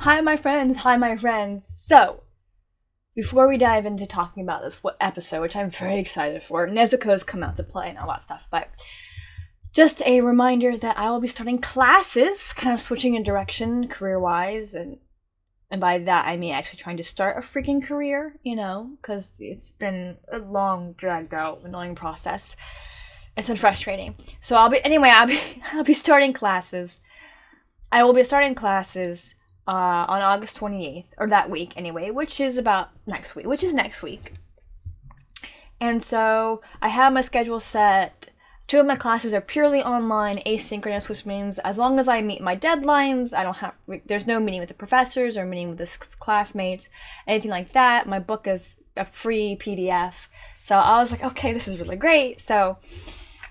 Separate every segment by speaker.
Speaker 1: Hi, my friends. Hi, my friends. So, before we dive into talking about this episode, which I'm very excited for, Nezuko's come out to play and all that stuff, but just a reminder that I will be starting classes, kind of switching a direction career-wise, and by that I mean actually trying to start a freaking career, because it's been a long, dragged out, annoying process. It's been frustrating. So I'll be starting classes. I will be starting classes on August 28th, or that week anyway, which is next week. And so I have my schedule set. 2 of my classes are purely online, asynchronous, which means as long as I meet my deadlines, there's no meeting with the professors or meeting with the classmates, anything like that. My book is a free PDF. So I was like, okay, this is really great. So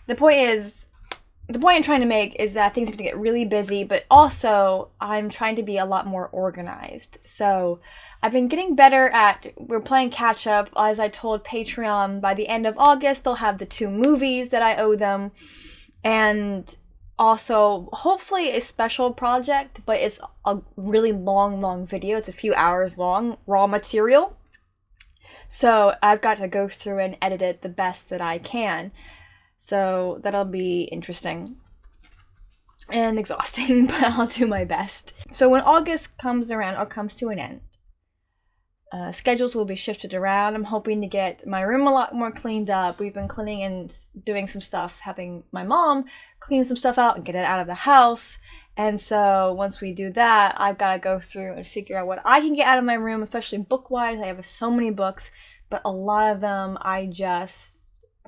Speaker 1: the point I'm trying to make is that things are going to get really busy, but also I'm trying to be a lot more organized. So I've been getting better we're playing catch up. As I told Patreon, by the end of August, they'll have the 2 movies that I owe them. And also, hopefully a special project, but it's a really long video. It's a few hours long, raw material. So I've got to go through and edit it the best that I can. So that'll be interesting and exhausting, but I'll do my best. So when August comes around or comes to an end, schedules will be shifted around. I'm hoping to get my room a lot more cleaned up. We've been cleaning and doing some stuff, having my mom clean some stuff out and get it out of the house. And so once we do that, I've got to go through and figure out what I can get out of my room, especially book-wise. I have so many books, but a lot of them I just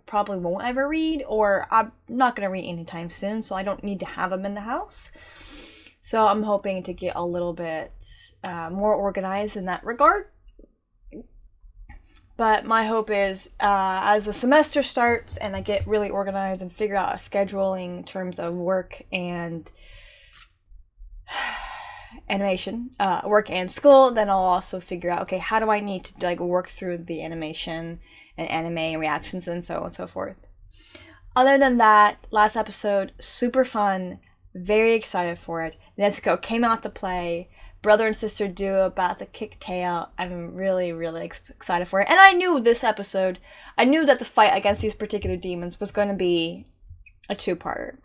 Speaker 1: probably won't ever read, or I'm not going to read anytime soon, so I don't need to have them in the house. So I'm hoping to get a little bit more organized in that regard. But my hope is, as the semester starts and I get really organized and figure out a scheduling in terms of work and animation, work and school, then I'll also figure out, okay, how do I need to work through the animation and anime reactions and so on and so forth. Other than that, last episode, super fun, very excited for it. Nezuko came out to play, brother and sister duo about to kick tail. I'm really, really excited for it. And I knew that the fight against these particular demons was going to be a 2-parter.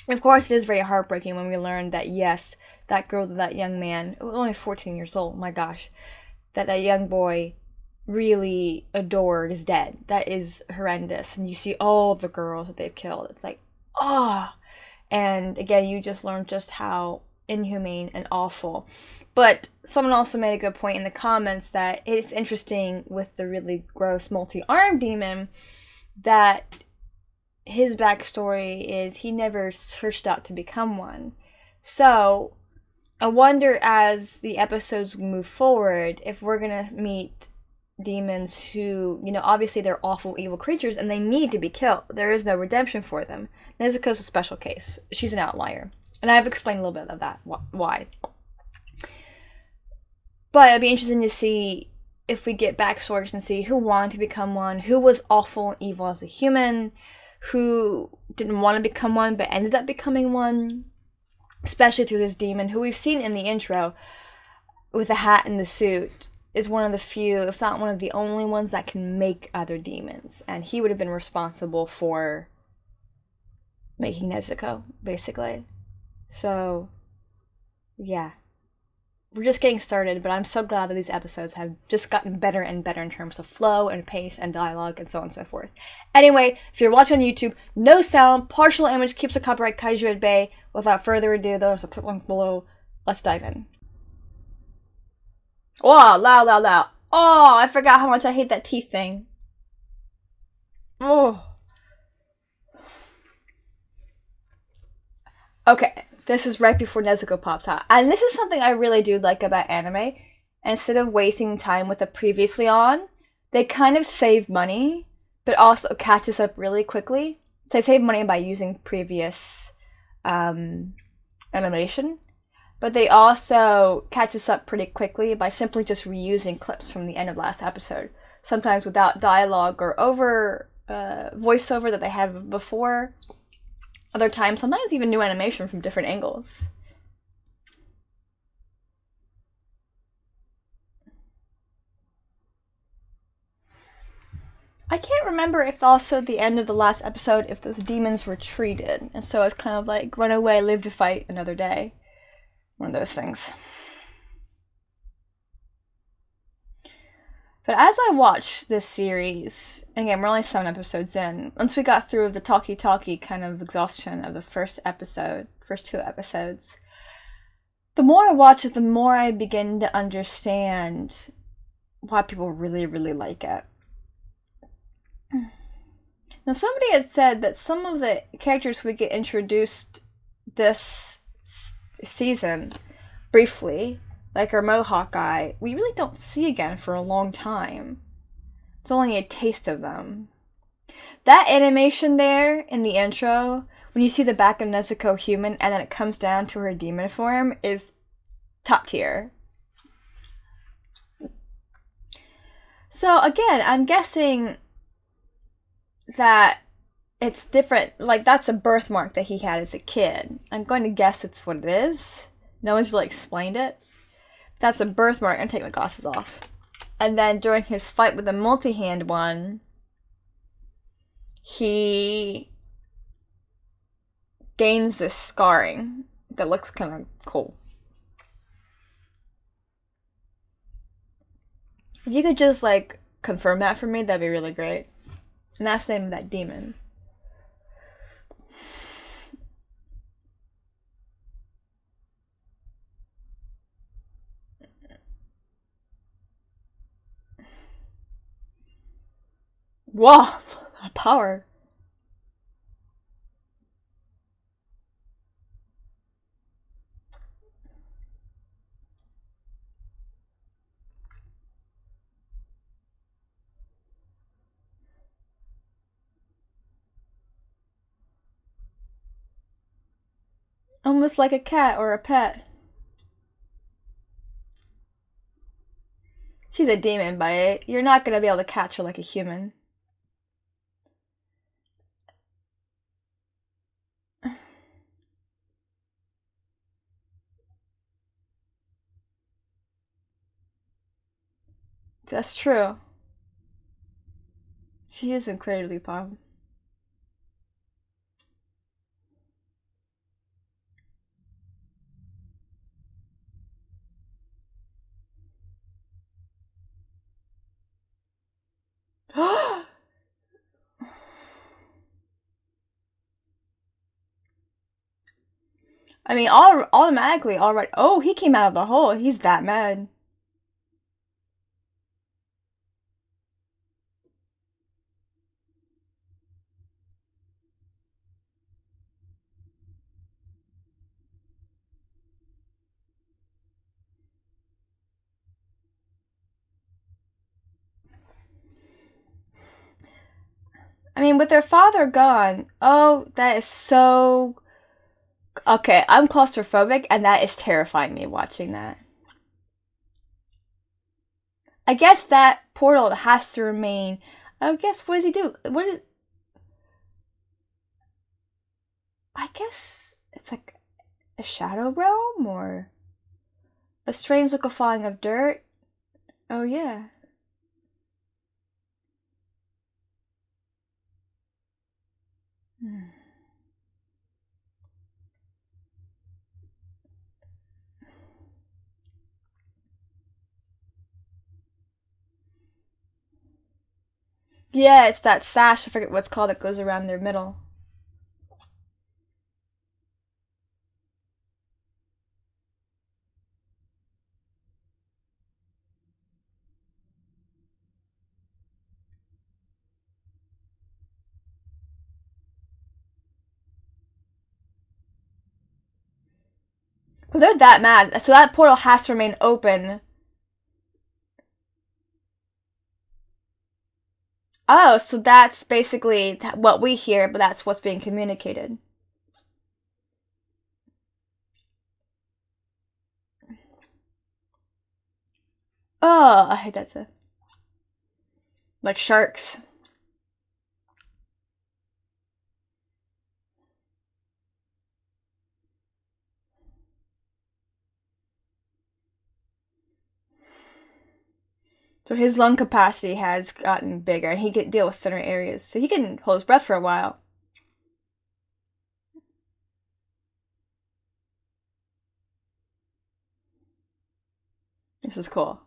Speaker 1: Of course, it is very heartbreaking when we learn that, yes, that girl, that young man, only 14 years old, my gosh, that young boy really adored is dead. That is horrendous. And you see all the girls that they've killed. It's like, and again, you just learn just how inhumane and awful. But someone also made a good point in the comments that it's interesting with the really gross multi-armed demon that his backstory is he never searched out to become one. So I wonder, as the episodes move forward, if we're gonna meet demons who, obviously they're awful, evil creatures and they need to be killed. There is no redemption for them. Nezuko's a special case. She's an outlier. And I've explained a little bit of that, why. But it'd be interesting to see if we get backstories and see who wanted to become one, who was awful and evil as a human, who didn't want to become one but ended up becoming one, especially through this demon, who we've seen in the intro with the hat and the suit, is one of the few, if not one of the only ones that can make other demons. And he would have been responsible for making Nezuko, basically. So, yeah. We're just getting started, but I'm so glad that these episodes have just gotten better and better in terms of flow and pace and dialogue and so on and so forth. Anyway, if you're watching on YouTube, no sound, partial image keeps the copyright kaiju at bay. Without further ado, though, so put link below. Let's dive in. Oh, loud. Oh, I forgot how much I hate that teeth thing. Oh. Okay, this is right before Nezuko pops out. And this is something I really do like about anime. Instead of wasting time with the previously on, they kind of save money, but also catch us up really quickly. So they save money by using previous animation. But they also catch us up pretty quickly by simply just reusing clips from the end of last episode. Sometimes without dialogue or voiceover that they have before. Other times, sometimes even new animation from different angles. I can't remember if also at the end of the last episode if those demons retreated, and so it's kind of like run away, live to fight another day. One of those things. But as I watched this series, again, we're only 7 episodes in, once we got through the talkie-talkie kind of exhaustion of the first 2 episodes, the more I watch it, the more I begin to understand why people really, really like it. Now, somebody had said that some of the characters we get introduced this season, briefly, like our Mohawk guy, we really don't see again for a long time. It's only a taste of them. That animation there in the intro, when you see the back of Nezuko human and then it comes down to her demon form, is top tier. So again, I'm guessing that it's different. Like, that's a birthmark that he had as a kid. I'm going to guess it's what it is. No one's really explained it. That's a birthmark. I'm gonna take my glasses off. And then during his fight with the multi-hand one, he gains this scarring that looks kind of cool. If you could just, like, confirm that for me, that'd be really great. And that's the name of that demon. Wow, power. Almost like a cat or a pet. She's a demon, but you're not gonna be able to catch her like a human. That's true. She is incredibly powerful. I mean, automatically, already. Oh, he came out of the hole. He's that mad. I mean, with their father gone, oh, that is so. Okay, I'm claustrophobic, and that is terrifying me watching that. I guess that portal has to remain. I guess, what does he do? What is. I guess it's like a shadow realm, or a strange liquefying of dirt. Oh, yeah. Yeah, it's that sash, I forget what it's called, that goes around their middle. But they're that mad, so that portal has to remain open. Oh, so that's basically what we hear, but that's what's being communicated. Oh, I hate that stuff. Like sharks. So his lung capacity has gotten bigger, and he can deal with thinner areas. So he can hold his breath for a while. This is cool.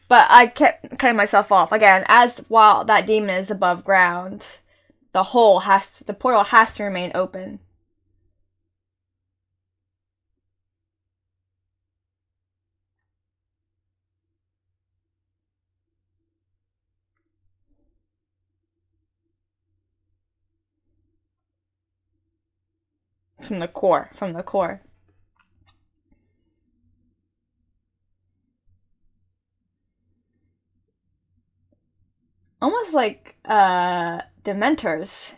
Speaker 1: But I kept cutting myself off again. As while that demon is above ground, the portal has to remain open. From the core. Almost like Dementors.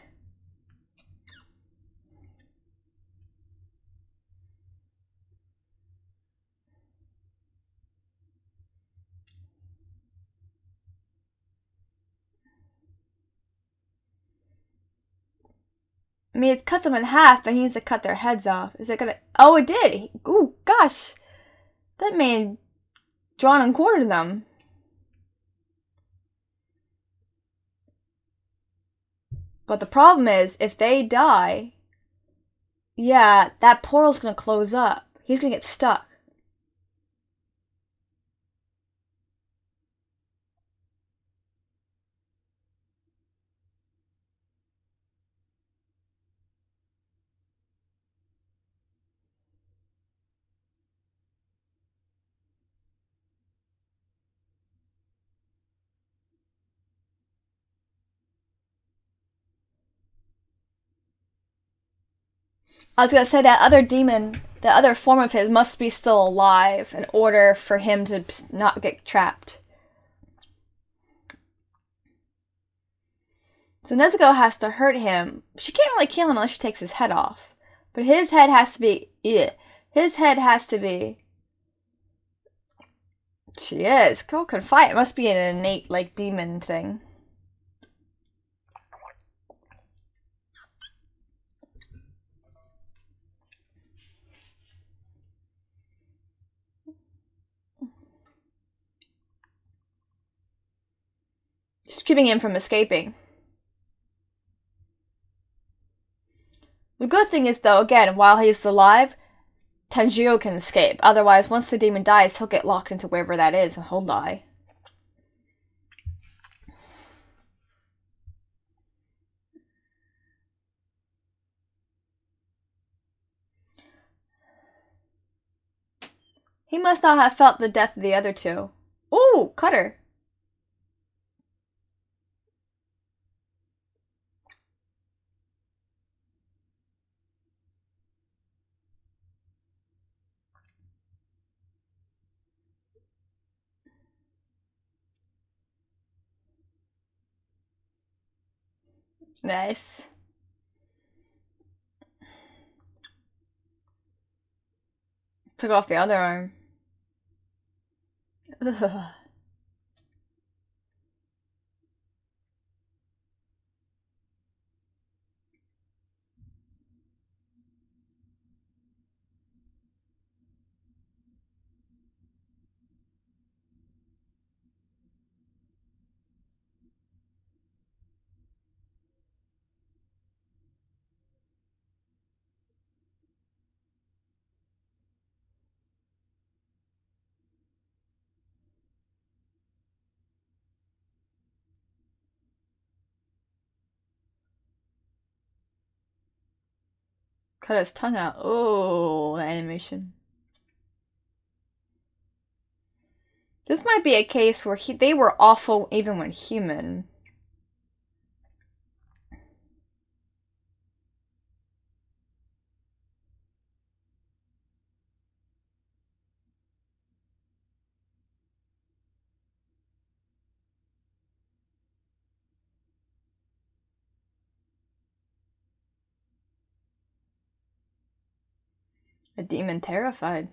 Speaker 1: I mean, it cut them in half, but he needs to cut their heads off. Is it gonna? Oh, it did. Ooh, gosh, that man drawn and quartered them. But the problem is, if they die, yeah, that portal's gonna close up. He's gonna get stuck. I was gonna say that other demon, the other form of his, must be still alive in order for him to not get trapped. So Nezuko has to hurt him. She can't really kill him unless she takes his head off. But his head has to be. His head has to be. She is. Girl can fight. It must be an innate, like, demon thing. She's keeping him from escaping. The good thing is, though, again, while he's alive, Tanjiro can escape. Otherwise, once the demon dies, he'll get locked into wherever that is and he'll die. He must not have felt the death of the other two. Ooh, Cutter. Nice. Took off the other arm. Ugh. Cut his tongue out. Oh, the animation. This might be a case where they were awful even when human. A demon terrified.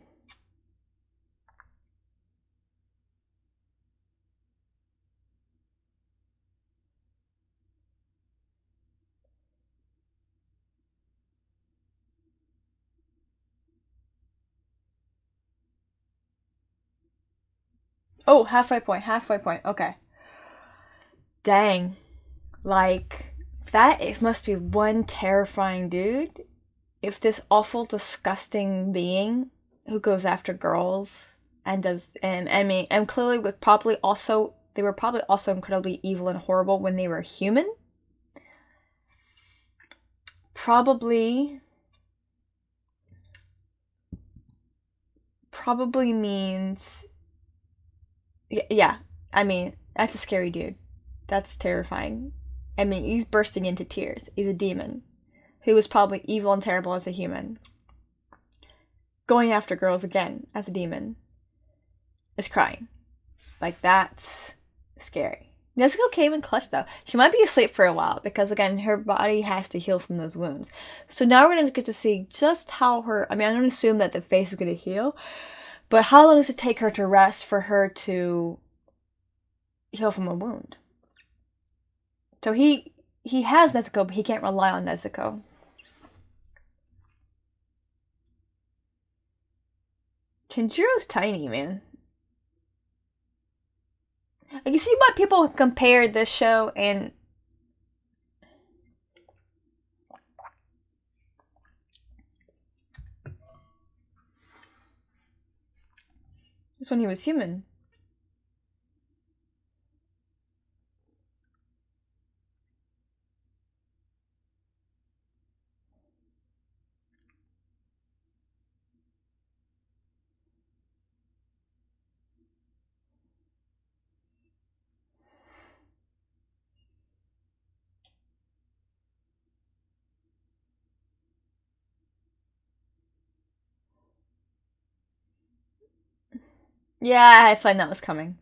Speaker 1: Oh, halfway point, halfway point. Okay. Dang. Like, that it must be one terrifying dude. If this awful, disgusting being who goes after girls and does, and I mean, and clearly would probably also, they were probably also incredibly evil and horrible when they were human. Probably means, yeah, I mean, that's a scary dude. That's terrifying. I mean, he's bursting into tears. He's a demon who was probably evil and terrible as a human. Going after girls again as a demon is crying. Like, that's scary. Nezuko came in clutch though. She might be asleep for a while because again her body has to heal from those wounds. So now we're gonna get to see just how her, I mean, I'm gonna assume that the face is gonna heal, but how long does it take her to rest for her to heal from a wound? So he has Nezuko, but he can't rely on Nezuko. Kenjiro's tiny, man. Like, you see why people compare this show and this when he was human. Yeah, I find that was coming.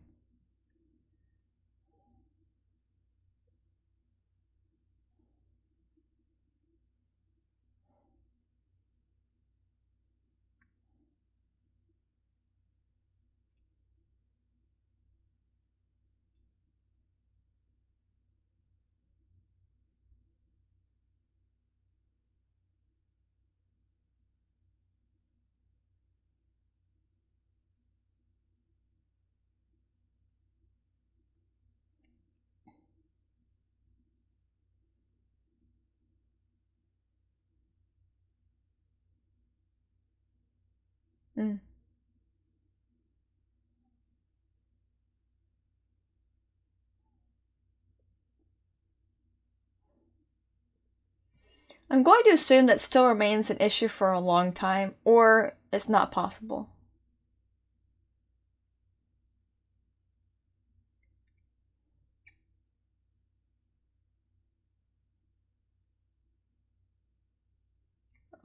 Speaker 1: Mm. I'm going to assume that still remains an issue for a long time, or it's not possible.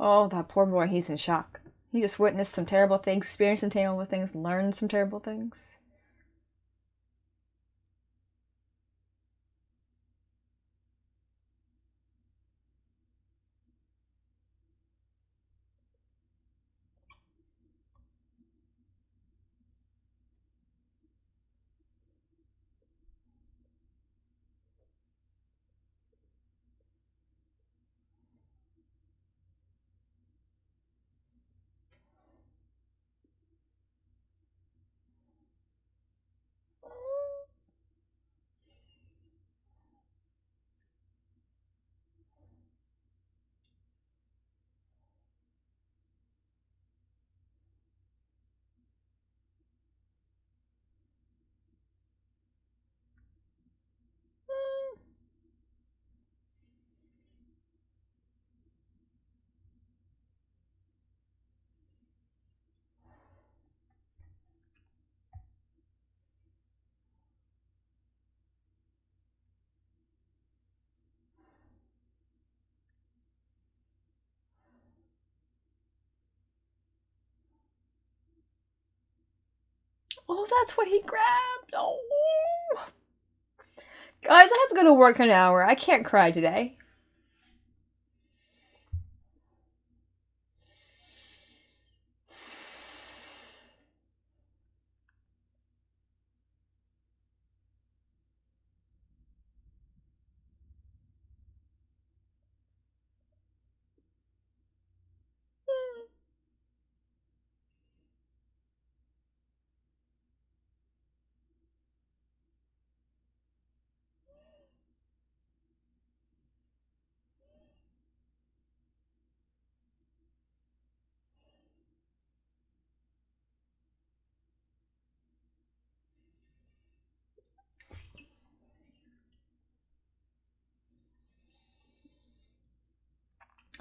Speaker 1: Oh, that poor boy, he's in shock. He just witnessed some terrible things, experienced some terrible things, learned some terrible things. Oh, that's what he grabbed. Oh. Guys, I have to go to work in an hour. I can't cry today.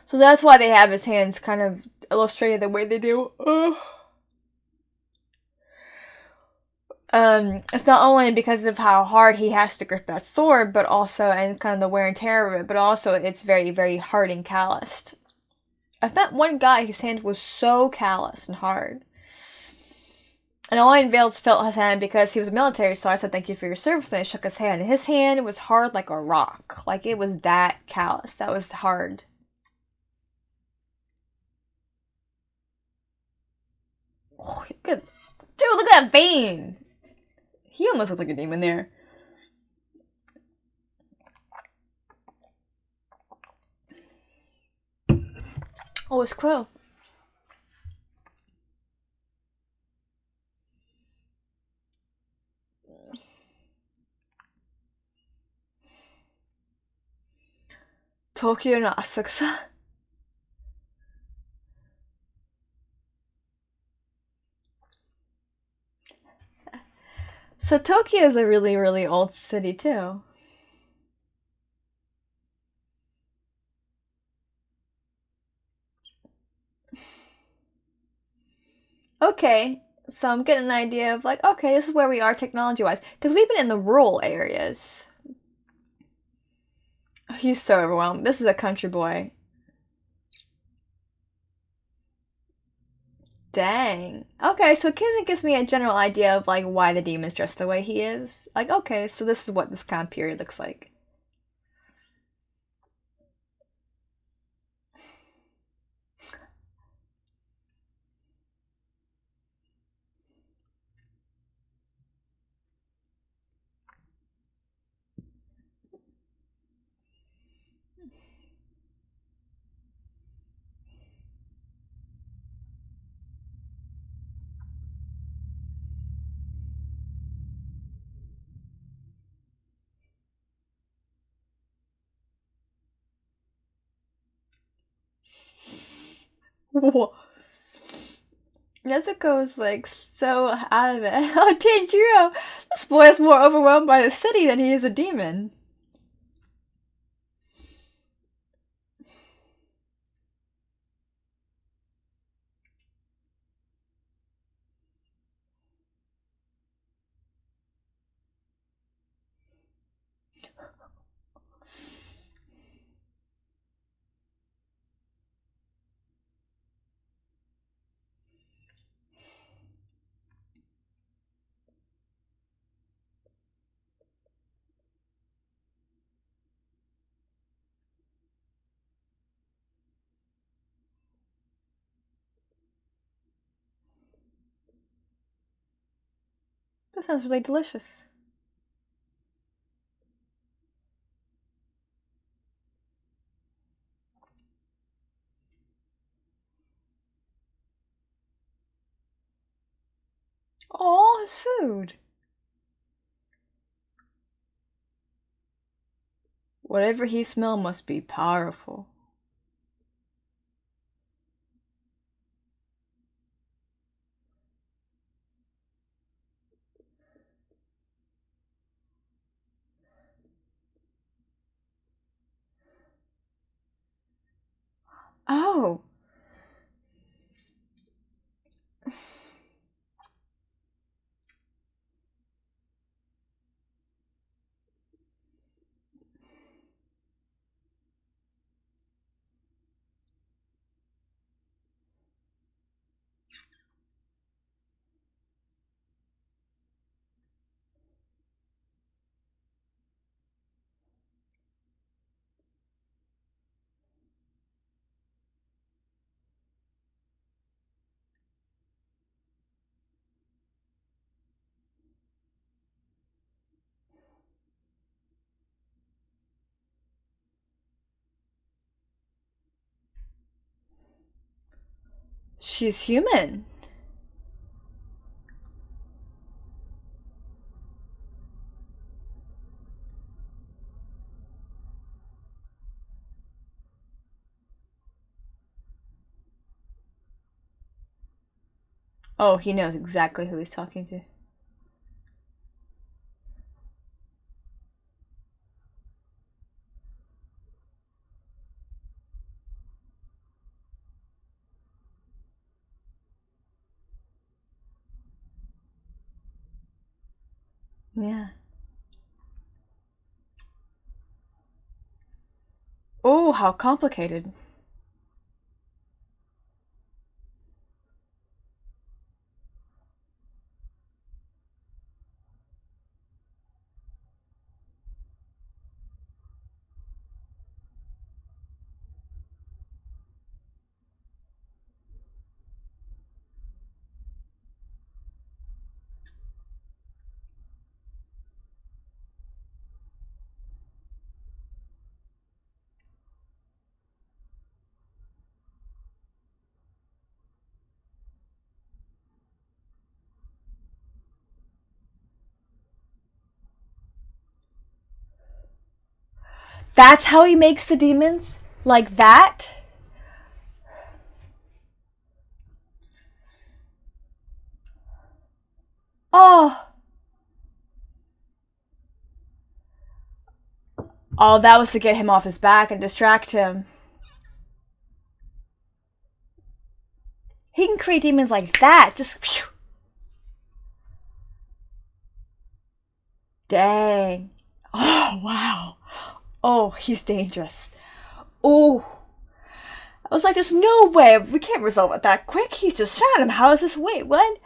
Speaker 1: So that's why they have his hands kind of illustrated the way they do. It's not only because of how hard he has to grip that sword, but also, and kind of the wear and tear of it, but also it's very, very hard and calloused. I've met one guy whose hand was so calloused and hard. And Owen Vales felt his hand because he was military, so I said, "Thank you for your service," and I shook his hand. And his hand was hard like a rock. Like, it was that callous. That was hard. Oh, good. Dude, look at that vein! He almost looked like a demon there. Oh, it's Quill. Tokyo no Asakusa. So Tokyo is a really, really old city too. Okay, so I'm getting an idea of like, okay, this is where we are technology-wise. Because we've been in the rural areas. He's so overwhelmed. This is a country boy. Dang. Okay, so it kind of gives me a general idea of like why the demon's dressed the way he is. Like, okay, so this is what this kind of period looks like. Whoa. Nezuko's like so out of it. Oh, Tanjiro! This boy is more overwhelmed by the city than he is a demon. That sounds really delicious. Oh, his food. Whatever he smelled must be powerful. Oh. She's human. Oh, he knows exactly who he's talking to. Yeah. Oh, how complicated. That's how he makes the demons? Like that? Oh. Oh, that was to get him off his back and distract him. He can create demons like that. Just. Phew. Dang. Oh, wow. Oh, he's dangerous. Oh. I was like, there's no way. We can't resolve it that quick. He's just shot him. How is this? Wait, what?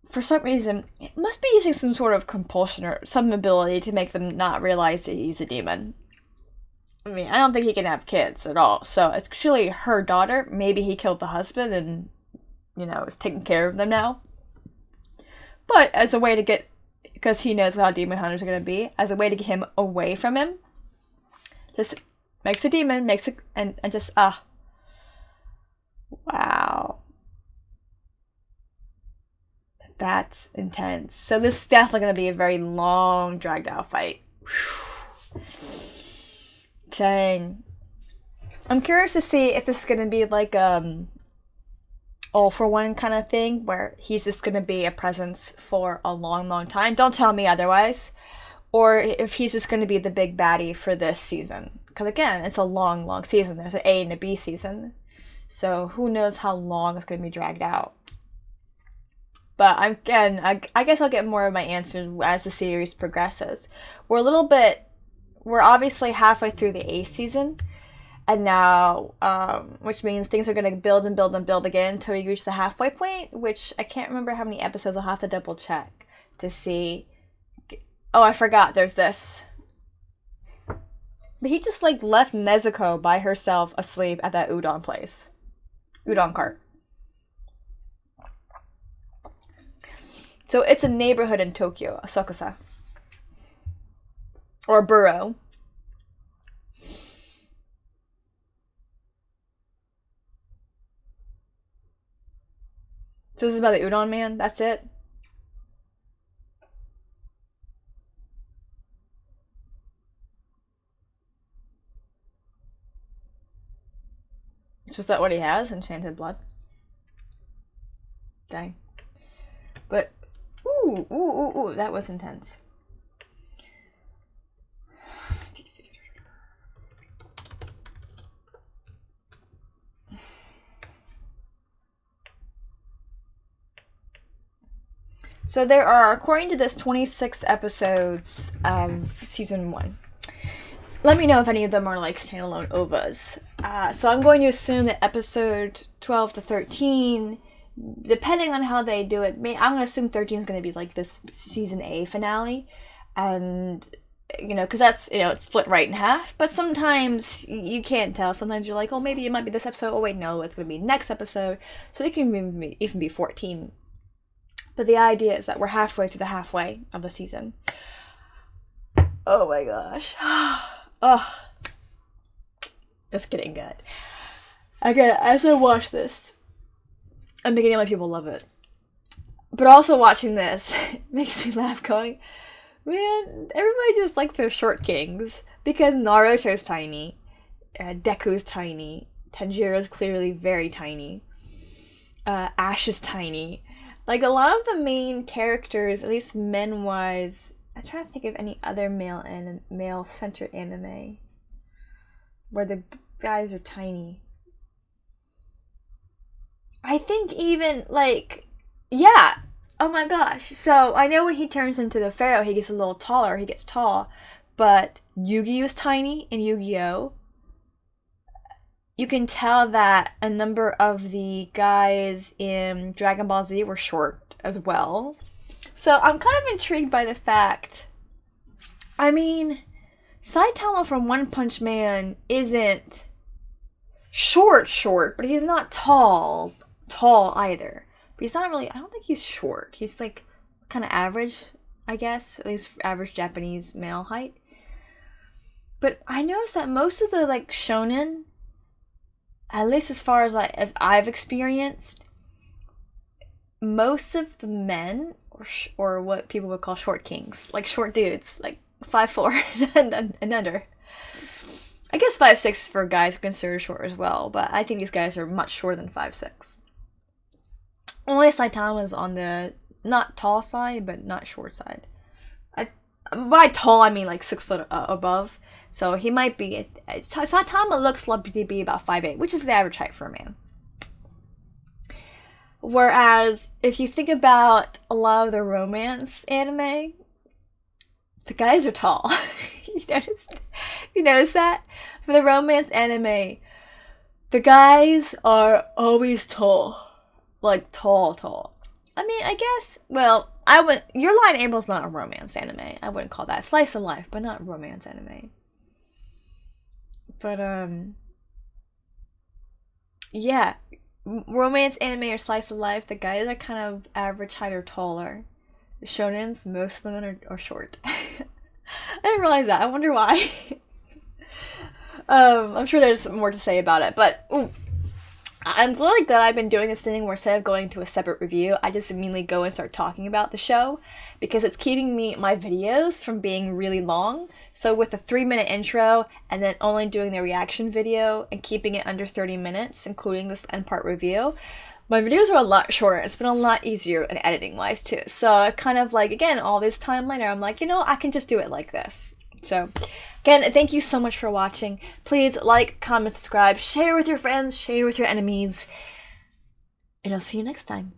Speaker 1: For some reason, it must be using some sort of compulsion or some ability to make them not realize that he's a demon. I mean, I don't think he can have kids at all. So it's actually her daughter. Maybe he killed the husband and, is taking care of them now. But as a way to get, because he knows how demon hunters are going to be, as a way to get him away from him, just makes a demon, and just, wow. That's intense. So this is definitely going to be a very long, dragged out fight. Whew. Dang. I'm curious to see if this is going to be like all for one kind of thing where he's just going to be a presence for a long, long time. Don't tell me otherwise. Or if he's just going to be the big baddie for this season. Because again, it's a long, long season. There's an A and a B season. So who knows how long it's going to be dragged out. But I guess I'll get more of my answers as the series progresses. We're obviously halfway through the A season. And now, which means things are going to build and build and build again until we reach the halfway point, which I can't remember how many episodes. I'll have to double check to see. Oh, I forgot. There's this. But he just, left Nezuko by herself asleep at that udon place. Udon cart. So it's a neighborhood in Tokyo, Asakusa. Or a borough. So this is about the udon man? That's it? So is that what he has? Enchanted blood? Dang. But, ooh, that was intense. So there are, according to this, 26 episodes of season 1. Let me know if any of them are standalone OVAs. So I'm going to assume that episode 12 to 13, depending on how they do it, I'm going to assume 13 is going to be this season A finale. And, because that's, it's split right in half. But sometimes you can't tell. Sometimes you're like, oh, maybe it might be this episode. Oh, wait, no, it's going to be next episode. So it can even be 14. But the idea is that we're halfway through the halfway of the season. Oh my gosh. Oh. It's getting good. Again, as I watch this, I'm beginning to let people love it. But also watching this makes me laugh going, man, everybody just likes their short kings. Because Naruto's tiny. Deku's tiny. Tanjiro's clearly very tiny. Ash is tiny. A lot of the main characters, at least men-wise, I'm trying to think of any other male-centered anime where the guys are tiny. I think even, yeah, Oh my gosh. So I know when he turns into the Pharaoh, he gets a little taller. He gets tall. But Yugi was tiny in Yu-Gi-Oh! You can tell that a number of the guys in Dragon Ball Z were short as well. So I'm kind of intrigued by the fact. I mean, Saitama from One Punch Man isn't short, but he's not tall either. But he's not really, I don't think he's short. He's like kind of average, I guess, at least average Japanese male height. But I noticed that most of the like shonen, at least as far as I've experienced, most of the men or what people would call short kings, like short dudes, like 5'4" and under. I guess 5'6" for guys are considered short as well, but I think these guys are much shorter than 5'6". Only Saitama's on the not tall side, but not short side. By tall, I mean like 6 foot above. So he might be. Saitama looks like to be about 5'8", which is the average height for a man. Whereas if you think about a lot of the romance anime, the guys are tall. You notice that? For the romance anime, the guys are always tall. Like, tall. I mean, I guess, well, Your Lie in April's not a romance anime. I wouldn't call that. Slice of life, but not romance anime. But, yeah. Romance anime or slice of life, the guys are kind of average height or taller. The shonens, most of them are short. I didn't realize that. I wonder why. I'm sure there's more to say about it, but I'm really glad I've been doing this thing where instead of going to a separate review, I just immediately go and start talking about the show, because it's keeping my videos from being really long. So with a 3-minute intro and then only doing the reaction video and keeping it under 30 minutes, including this end part review, my videos are a lot shorter. It's been a lot easier in editing wise too. So kind of like, again, all this time later, I'm like, I can just do it like this. So again, thank you so much for watching. Please like, comment, subscribe, share with your friends, share with your enemies, and I'll see you next time.